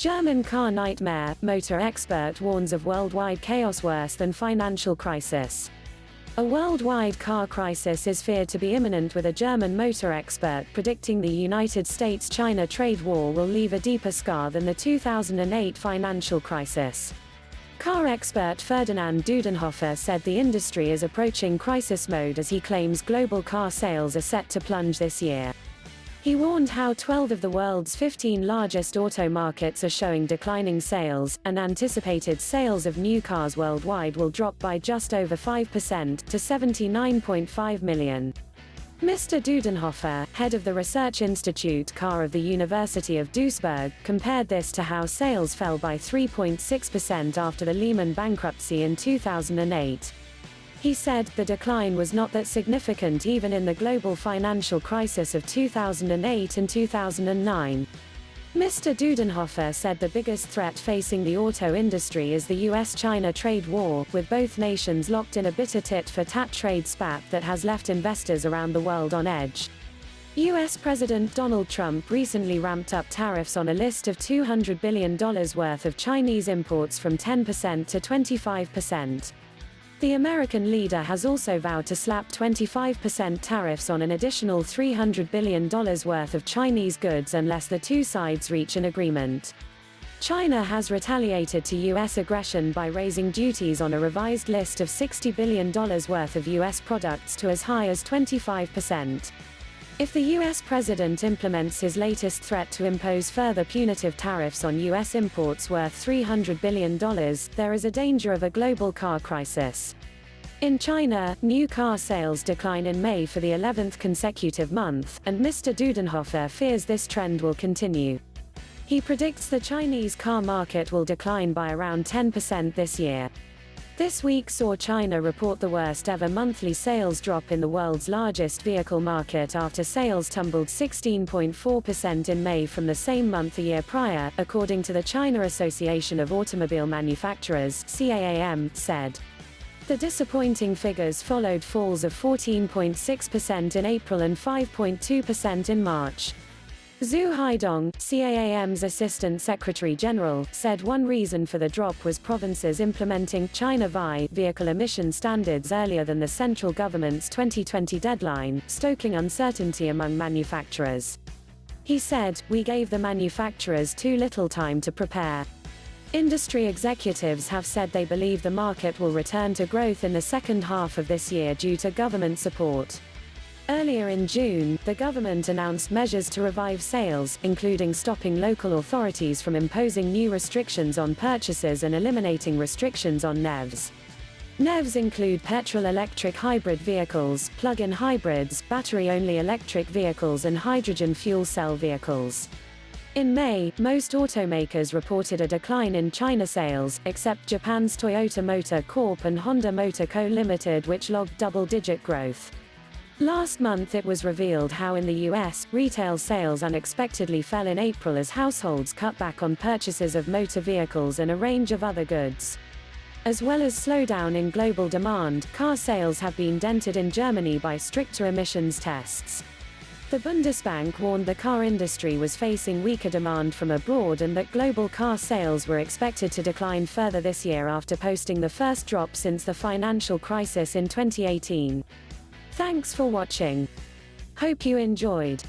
German car nightmare, motor expert warns of worldwide chaos worse than financial crisis. A worldwide car crisis is feared to be imminent, with a German motor expert predicting the United States-China trade war will leave a deeper scar than the 2008 financial crisis. Car expert Ferdinand Dudenhöffer said the industry is approaching crisis mode as he claims global car sales are set to plunge this year. He warned how 12 of the world's 15 largest auto markets are showing declining sales, and anticipated sales of new cars worldwide will drop by just over 5% to 79.5 million. Mr. Dudenhöffer, head of the research institute CAAM of the University of Duisburg, compared this to how sales fell by 3.6% after the Lehman bankruptcy in 2008. He said, the decline was not that significant even in the global financial crisis of 2008 and 2009. Mr. Dudenhöffer said the biggest threat facing the auto industry is the US-China trade war, with both nations locked in a bitter tit-for-tat trade spat that has left investors around the world on edge. US President Donald Trump recently ramped up tariffs on a list of $200 billion worth of Chinese imports from 10% to 25%. The American leader has also vowed to slap 25% tariffs on an additional $300 billion worth of Chinese goods unless the two sides reach an agreement. China has retaliated to US aggression by raising duties on a revised list of $60 billion worth of US products to as high as 25%. If the US president implements his latest threat to impose further punitive tariffs on US imports worth $300 billion, there is a danger of a global car crisis. In China, new car sales decline in May for the 11th consecutive month, and Mr. Dudenhöffer fears this trend will continue. He predicts the Chinese car market will decline by around 10% this year. This week saw China report the worst ever monthly sales drop in the world's largest vehicle market after sales tumbled 16.4% in May from the same month a year prior, according to the China Association of Automobile Manufacturers (CAAM) said. The disappointing figures followed falls of 14.6% in April and 5.2% in March. Zhu Haidong, CAAM's Assistant Secretary General, said one reason for the drop was provinces implementing China VI vehicle emission standards earlier than the central government's 2020 deadline, stoking uncertainty among manufacturers. He said, "We gave the manufacturers too little time to prepare." Industry executives have said they believe the market will return to growth in the second half of this year due to government support. Earlier in June, the government announced measures to revive sales, including stopping local authorities from imposing new restrictions on purchases and eliminating restrictions on NEVs. NEVs include petrol-electric hybrid vehicles, plug-in hybrids, battery-only electric vehicles and hydrogen fuel cell vehicles. In May, most automakers reported a decline in China sales, except Japan's Toyota Motor Corp and Honda Motor Co. Limited, which logged double-digit growth. Last month it was revealed how in the US, retail sales unexpectedly fell in April as households cut back on purchases of motor vehicles and a range of other goods. As well as slowdown in global demand, car sales have been dented in Germany by stricter emissions tests. The Bundesbank warned the car industry was facing weaker demand from abroad and that global car sales were expected to decline further this year after posting the first drop since the financial crisis in 2018. Thanks for watching. Hope you enjoyed.